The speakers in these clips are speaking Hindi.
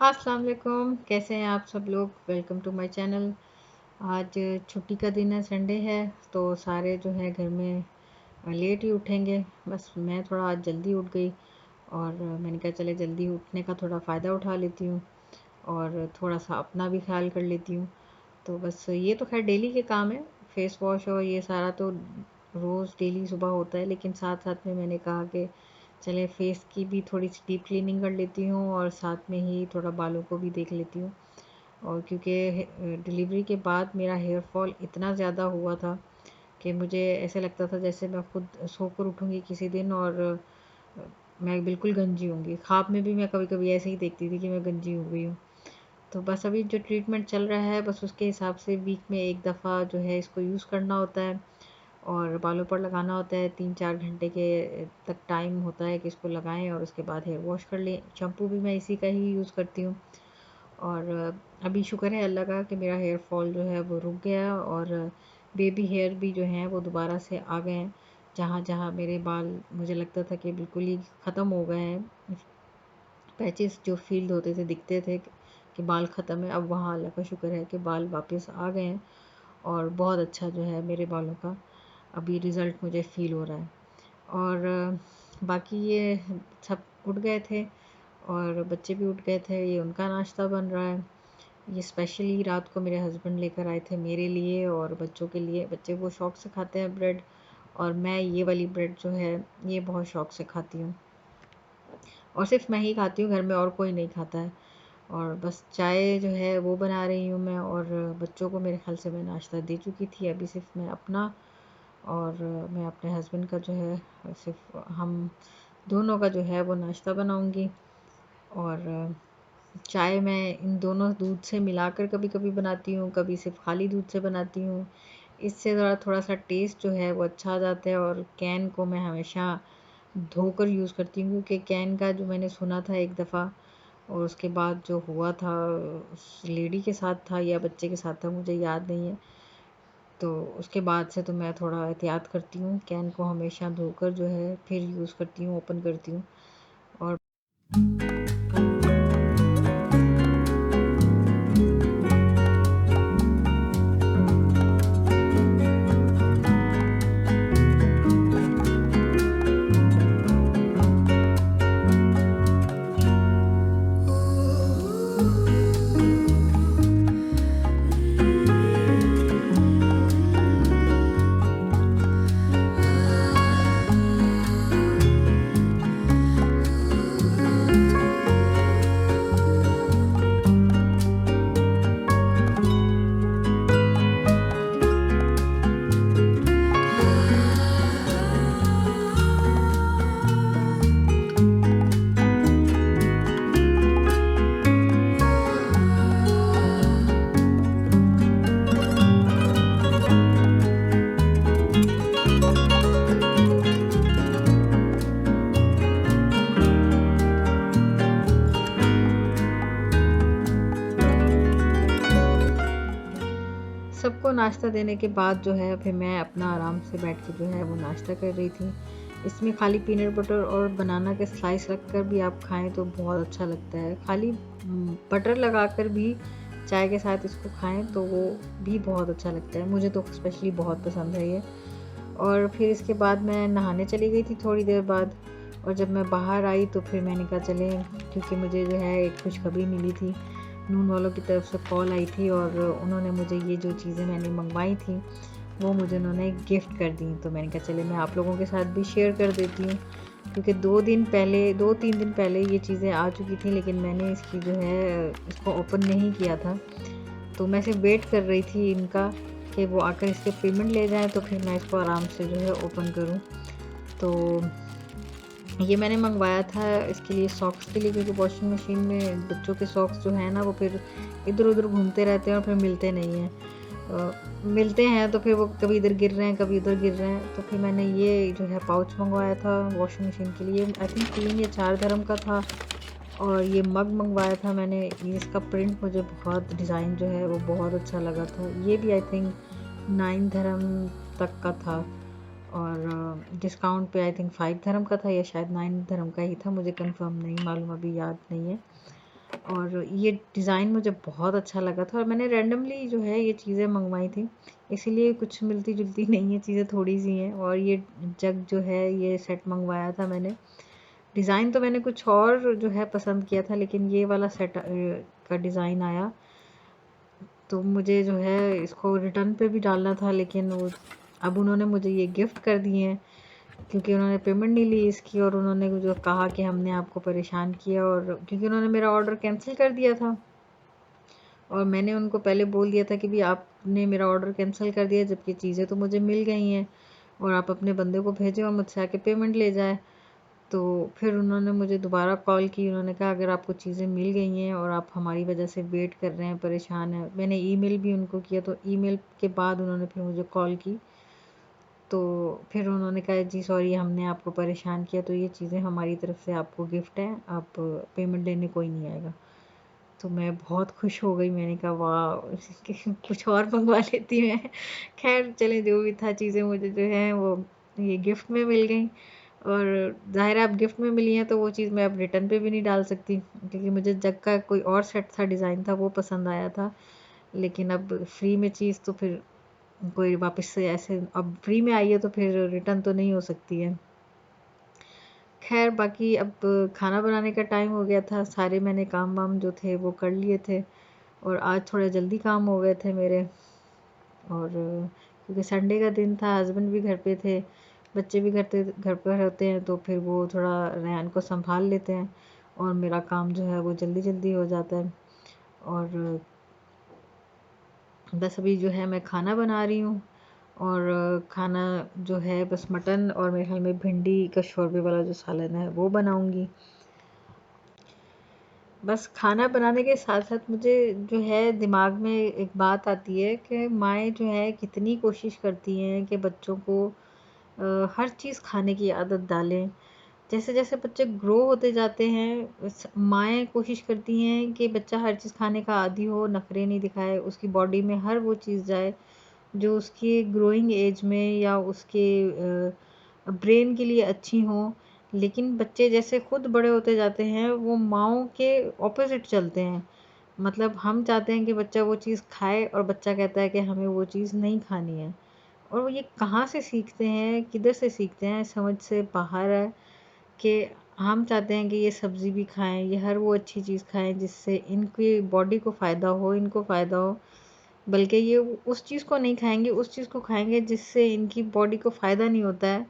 अस्सलाम वालेकुम, कैसे हैं आप सब लोग। Welcome to my channel. आज छुट्टी का दिन है, संडे है, तो सारे जो है घर में लेट ही उठेंगे। बस मैं थोड़ा आज जल्दी उठ गई और मैंने कहा चले जल्दी उठने का थोड़ा फ़ायदा उठा लेती हूँ और थोड़ा सा अपना भी ख्याल कर लेती हूँ। तो बस ये तो खैर डेली के काम है, फेस वॉश और ये सारा तो रोज़ डेली सुबह होता है, लेकिन साथ साथ में मैंने कहा कि चले फेस की भी थोड़ी सी डीप क्लीनिंग कर लेती हूँ और साथ में ही थोड़ा बालों को भी देख लेती हूँ। और क्योंकि डिलीवरी के बाद मेरा हेयर फॉल इतना ज़्यादा हुआ था कि मुझे ऐसे लगता था जैसे मैं खुद सोकर उठूँगी किसी दिन और मैं बिल्कुल गंजी होंगी। ख्वाब में भी मैं कभी कभी ऐसे ही देखती थी कि मैं गंजी हो गई हूँ। तो बस अभी जो ट्रीटमेंट चल रहा है, बस उसके हिसाब से वीक में एक दफ़ा जो है इसको यूज़ करना होता है और बालों पर लगाना होता है। 3-4 घंटे के तक टाइम होता है कि इसको लगाएं और उसके बाद हेयर वॉश कर लें। शैम्पू भी मैं इसी का ही यूज़ करती हूँ। और अभी शुक्र है अल्लाह का कि मेरा हेयर फॉल जो है वो रुक गया और बेबी हेयर भी जो हैं वो दोबारा से आ गए हैं। जहाँ जहाँ मेरे बाल मुझे लगता था कि बिल्कुल ही ख़त्म हो गए हैं, पैचेस जो फील्ड होते थे दिखते थे कि बाल ख़त्म है, अब वहाँ अल्लाह का शुक्र है कि बाल वापस आ गए हैं और बहुत अच्छा जो है मेरे बालों का अभी रिज़ल्ट मुझे फ़ील हो रहा है। और बाकी ये सब उठ गए थे और बच्चे भी उठ गए थे, ये उनका नाश्ता बन रहा है। ये स्पेशली रात को मेरे हस्बैंड लेकर आए थे मेरे लिए और बच्चों के लिए। बच्चे वो शौक़ से खाते हैं ब्रेड, और मैं ये वाली ब्रेड जो है ये बहुत शौक़ से खाती हूँ और सिर्फ मैं ही खाती हूँ, घर में और कोई नहीं खाता है। और बस चाय जो है वो बना रही हूँ मैं, और बच्चों को मेरे ख्याल से मैं नाश्ता दे चुकी थी। अभी सिर्फ मैं अपना और मैं अपने हस्बैंड का जो है सिर्फ हम दोनों का जो है वो नाश्ता बनाऊंगी। और चाय मैं इन दोनों दूध से मिलाकर कभी-कभी बनाती हूँ, कभी सिर्फ खाली दूध से बनाती हूँ। इससे थोड़ा-सा टेस्ट जो है वो अच्छा आ जाता है। और कैन को मैं हमेशा धोकर यूज़ करती हूँ, क्योंकि कैन का जो मैंने सुना था एक दफ़ा और उसके बाद जो हुआ था उस लेडी के साथ था या बच्चे के साथ था, मुझे याद नहीं है। तो उसके बाद से तो मैं थोड़ा एहतियात करती हूँ, कैन को हमेशा धोकर जो है फिर यूज़ करती हूँ, ओपन करती हूँ। और सबको नाश्ता देने के बाद जो है फिर मैं अपना आराम से बैठ के जो है वो नाश्ता कर रही थी। इसमें खाली पीनट बटर और बनाना के स्लाइस रख कर भी आप खाएं तो बहुत अच्छा लगता है। खाली बटर लगाकर भी चाय के साथ इसको खाएं तो वो भी बहुत अच्छा लगता है। मुझे तो स्पेशली बहुत पसंद है ये। और फिर इसके बाद मैं नहाने चली गई थी थोड़ी देर बाद, और जब मैं बाहर आई तो फिर मैंने कहा चले, क्योंकि मुझे जो है एक खुशखबरी मिली थी, नून वालों की तरफ से कॉल आई थी और उन्होंने मुझे ये जो चीज़ें मैंने मंगवाई थी वो मुझे उन्होंने गिफ्ट कर दी। तो मैंने कहा चले मैं आप लोगों के साथ भी शेयर कर देती हूँ, क्योंकि 2-3 दिन पहले ये चीज़ें आ चुकी थी, लेकिन मैंने इसकी जो है इसको ओपन नहीं किया था। तो मैं सिर्फ वेट कर रही थी इनका कि वो आकर इसके पेमेंट ले जाएं, तो फिर मैं इसको आराम से जो है ओपन करूं। तो ये मैंने मंगवाया था इसके लिए, सॉक्स के लिए, क्योंकि वॉशिंग मशीन में बच्चों के सॉक्स जो है ना वो फिर इधर उधर घूमते रहते हैं और फिर मिलते नहीं हैं। मिलते हैं तो फिर वो कभी इधर गिर रहे हैं कभी उधर गिर रहे हैं। तो फिर मैंने ये जो है पाउच मंगवाया था वॉशिंग मशीन के लिए, आई थिंक 3 या 4 dirham का था। और ये मग मंगवाया था मैंने, इसका प्रिंट मुझे बहुत, डिज़ाइन जो है वो बहुत अच्छा लगा था। ये भी आई थिंक 9 dirham तक का था, और डिस्काउंट पे आई थिंक 5 dirham का था या शायद 9 dirham का ही था, मुझे कंफर्म नहीं मालूम, अभी याद नहीं है। और ये डिज़ाइन मुझे बहुत अच्छा लगा था और मैंने रैंडमली जो है ये चीज़ें मंगवाई थी, इसीलिए कुछ मिलती जुलती नहीं है, चीज़ें थोड़ी सी हैं। और ये जग जो है ये सेट मंगवाया था मैंने। डिज़ाइन तो मैंने कुछ और जो है पसंद किया था, लेकिन ये वाला सेट का डिज़ाइन आया तो मुझे जो है इसको रिटर्न पे भी डालना था, लेकिन वो अब उन्होंने मुझे ये गिफ्ट कर दिए हैं, क्योंकि उन्होंने पेमेंट नहीं ली इसकी और उन्होंने जो कहा कि हमने आपको परेशान किया, और क्योंकि उन्होंने मेरा ऑर्डर कैंसिल कर दिया था और मैंने उनको पहले बोल दिया था कि भी आपने मेरा ऑर्डर कैंसिल कर दिया, जबकि चीज़ें तो मुझे मिल गई हैं और आप अपने बंदे को भेजें और मुझसे आके पेमेंट ले जाए। तो फिर उन्होंने मुझे दोबारा कॉल की, उन्होंने कहा अगर आपको चीज़ें मिल गई हैं और आप हमारी वजह से वेट कर रहे हैं, परेशान हैं। मैंने ईमेल भी उनको किया, तो ईमेल के बाद उन्होंने फिर मुझे कॉल की, तो फिर उन्होंने कहा जी सॉरी हमने आपको परेशान किया, तो ये चीज़ें हमारी तरफ से आपको गिफ्ट है, आप पेमेंट लेने कोई नहीं आएगा। तो मैं बहुत खुश हो गई, मैंने कहा वाह कुछ और मंगवा लेती मैं। खैर चले, जो भी था, चीज़ें मुझे जो है वो ये गिफ्ट में मिल गई, और ज़ाहिर है अब गिफ्ट में मिली हैं तो वो चीज़ मैं अब रिटर्न पे भी नहीं डाल सकती, क्योंकि मुझे जग का कोई और सेट था, डिज़ाइन था, वो पसंद आया था। लेकिन अब फ्री में चीज़ तो फिर कोई वापस से ऐसे, अब फ्री में आई है तो फिर रिटर्न तो नहीं हो सकती है। खैर बाकी अब खाना बनाने का टाइम हो गया था, सारे मैंने काम वाम जो थे वो कर लिए थे, और आज थोड़ा जल्दी काम हो गए थे मेरे। और क्योंकि संडे का दिन था, हस्बैंड भी घर पे थे, बच्चे भी घर पर होते हैं, तो फिर वो थोड़ा रेहान को संभाल लेते हैं और मेरा काम जो है वो जल्दी जल्दी हो जाता है। और बस अभी जो है मैं खाना बना रही हूँ, और खाना जो है बस मटन और मेरे ख्याल में भिंडी का शोरबे वाला जो सालन है वो बनाऊंगी। बस खाना बनाने के साथ साथ मुझे जो है दिमाग में एक बात आती है कि माएँ जो है कितनी कोशिश करती हैं कि बच्चों को हर चीज़ खाने की आदत डालें। जैसे जैसे बच्चे ग्रो होते जाते हैं, माएँ कोशिश करती हैं कि बच्चा हर चीज़ खाने का आदी हो, नखरे नहीं दिखाए, उसकी बॉडी में हर वो चीज़ जाए जो उसकी ग्रोइंग एज में या उसके ब्रेन के लिए अच्छी हों। लेकिन बच्चे जैसे खुद बड़े होते जाते हैं, वो माँओं के ऑपोजिट चलते हैं। मतलब हम चाहते हैं कि बच्चा वो चीज़ खाए और बच्चा कहता है कि हमें वो चीज़ नहीं खानी है। और वो ये कहाँ से सीखते हैं, किधर से सीखते हैं, समझ से बाहर है कि हम चाहते हैं कि ये सब्ज़ी भी खाएँ, ये हर वो अच्छी चीज़ खाएँ जिससे इनकी बॉडी को फ़ायदा हो, इनको फ़ायदा हो। बल्कि ये उस चीज़ को नहीं खाएँगे, उस चीज़ को खाएँगे जिससे इनकी बॉडी को फ़ायदा नहीं होता है।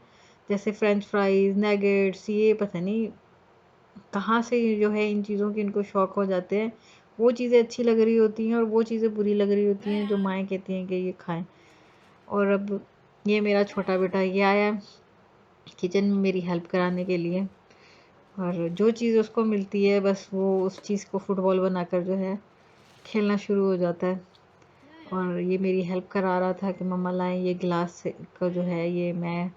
जैसे फ्रेंच फ्राइज़, नगेट्स, ये पता नहीं कहाँ से ये जो है इन चीज़ों के इनको शौक हो जाते हैं। वो चीज़ें अच्छी लग रही होती हैं और वो चीज़ें बुरी लग रही होती हैं जो माएँ कहती हैं कि ये खाएँ। और अब ये मेरा छोटा बेटा ये आया है किचन में मेरी हेल्प कराने के लिए, और जो चीज़ उसको मिलती है बस वो उस चीज़ को फुटबॉल बनाकर जो है खेलना शुरू हो जाता है। और ये मेरी हेल्प करा रहा था कि मम्मा लाएं ये गिलास से का जो है ये मैं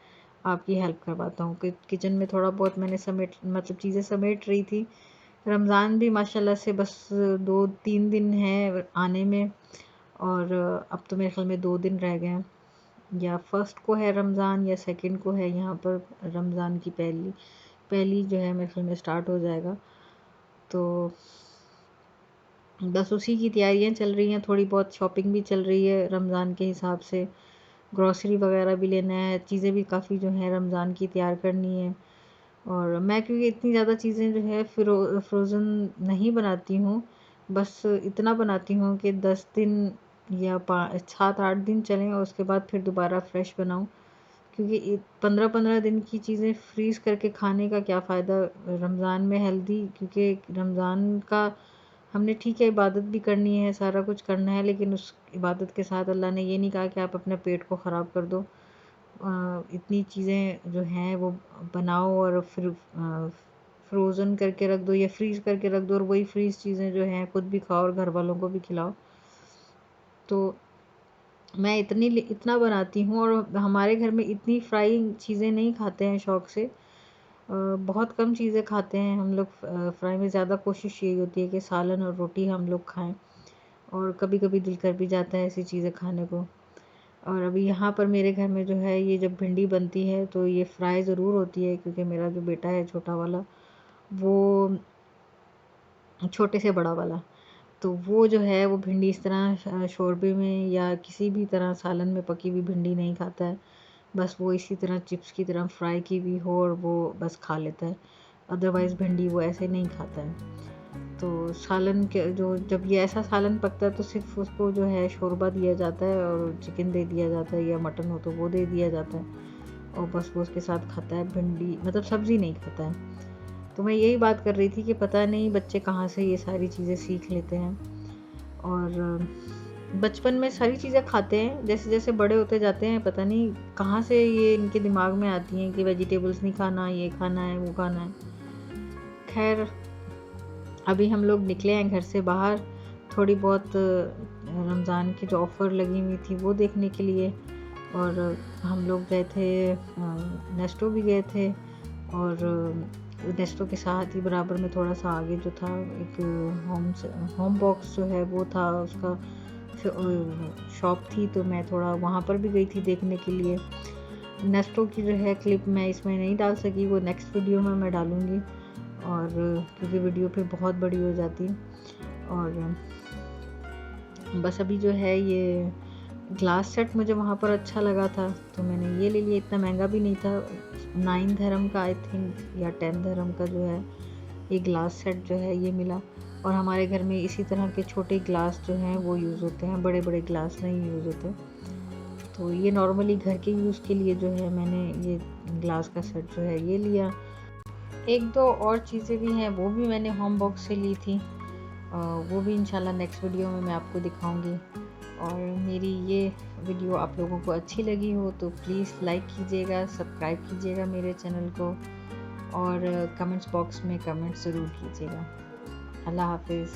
आपकी हेल्प करवाता हूँ। कि किचन में थोड़ा बहुत मैंने समेट मतलब चीज़ें समेट रही थी। रमज़ान भी माशाल्लाह से बस 2-3 दिन है आने में, और अब तो मेरे ख्याल में 2 दिन रह गए हैं, या फर्स्ट को है रमज़ान या सेकंड को है, यहाँ पर रमज़ान की पहली पहली जो है मेरे ख्याल में स्टार्ट हो जाएगा। तो बस उसी की तैयारियां चल रही हैं, थोड़ी बहुत शॉपिंग भी चल रही है रमज़ान के हिसाब से, ग्रॉसरी वगैरह भी लेना है, चीज़ें भी काफ़ी जो है रमज़ान की तैयार करनी है। और मैं क्योंकि इतनी ज़्यादा चीज़ें जो है फ्रोज़न नहीं बनाती हूँ, बस इतना बनाती हूँ कि 10 दिन या 7-8 दिन चलें और उसके बाद फिर दोबारा फ्रेश बनाऊँ। क्योंकि 15-15 दिन की चीज़ें फ्रीज़ करके खाने का क्या फ़ायदा रमज़ान में हेल्दी, क्योंकि रमज़ान का हमने ठीक है इबादत भी करनी है, सारा कुछ करना है, लेकिन उस इबादत के साथ अल्लाह ने ये नहीं कहा कि आप अपने पेट को ख़राब कर दो। इतनी चीज़ें जो हैं वो बनाओ और फिर फ्रोज़न करके रख दो या फ्रीज़ करके रख दो, और वही फ्रीज़ चीज़ें जो हैं खुद भी खाओ और घर वालों को भी खिलाओ। तो मैं इतना बनाती हूँ, और हमारे घर में इतनी फ्राई चीज़ें नहीं खाते हैं शौक़ से। बहुत कम चीज़ें खाते हैं हम लोग फ्राई में, ज़्यादा कोशिश यही होती है कि सालन और रोटी हम लोग खाएं, और कभी कभी दिल कर भी जाता है ऐसी चीज़ें खाने को। और अभी यहाँ पर मेरे घर में जो है ये जब भिंडी बनती है तो ये फ्राई ज़रूर होती है, क्योंकि मेरा जो बेटा है छोटा वाला वो छोटे से बड़ा वाला। तो वो जो है वो भिंडी इस तरह शोरबे में या किसी भी तरह सालन में पकी हुई भिंडी नहीं खाता है। बस वो इसी तरह चिप्स की तरह फ्राई की हुई हो और वो बस खा लेता है। अदरवाइज़ भिंडी वो ऐसे नहीं खाता है। तो सालन के जो जब ये ऐसा सालन पकता है तो सिर्फ उसको जो है शोरबा दिया जाता है और चिकन दे दिया जाता है या मटन हो तो वो दे दिया जाता है और बस वो उसके साथ खाता है। भिंडी मतलब सब्ज़ी नहीं खाता है। तो मैं यही बात कर रही थी कि पता नहीं बच्चे कहाँ से ये सारी चीज़ें सीख लेते हैं और बचपन में सारी चीज़ें खाते हैं, जैसे जैसे बड़े होते जाते हैं पता नहीं कहाँ से ये इनके दिमाग में आती हैं कि वेजिटेबल्स नहीं खाना, ये खाना है, वो खाना है। खैर अभी हम लोग निकले हैं घर से बाहर, थोड़ी बहुत रमज़ान की जो ऑफ़र लगी हुई थी वो देखने के लिए। और हम लोग गए थे नेस्टो भी गए थे और नेस्टो के साथ ही बराबर में थोड़ा सा आगे जो था एक होम बॉक्स जो है वो था, उसका शॉप थी, तो मैं थोड़ा वहाँ पर भी गई थी देखने के लिए। नेस्टो की जो है क्लिप मैं इसमें नहीं डाल सकी, वो नेक्स्ट वीडियो में मैं डालूँगी और क्योंकि वीडियो फिर बहुत बड़ी हो जाती। और बस अभी जो है ये ग्लास सेट मुझे वहाँ पर अच्छा लगा था तो मैंने ये ले लिया। इतना महंगा भी नहीं था, 9 धर्म का आई थिंक या 10 धर्म का जो है ये ग्लास सेट जो है ये मिला। और हमारे घर में इसी तरह के छोटे ग्लास जो हैं वो यूज़ होते हैं, बड़े बड़े ग्लास नहीं यूज़ होते। तो ये नॉर्मली घर के यूज़ के लिए जो है मैंने ये ग्लास का सेट जो है ये लिया। एक दो और चीज़ें भी हैं वो भी मैंने होम बॉक्स से ली थी, वो भी इंशाल्लाह नेक्स्ट वीडियो में मैं आपको दिखाऊंगी। और मेरी ये वीडियो आप लोगों को अच्छी लगी हो तो प्लीज़ लाइक कीजिएगा, सब्सक्राइब कीजिएगा मेरे चैनल को और कमेंट्स बॉक्स में कमेंट ज़रूर कीजिएगा। अल्लाह हाफिज़।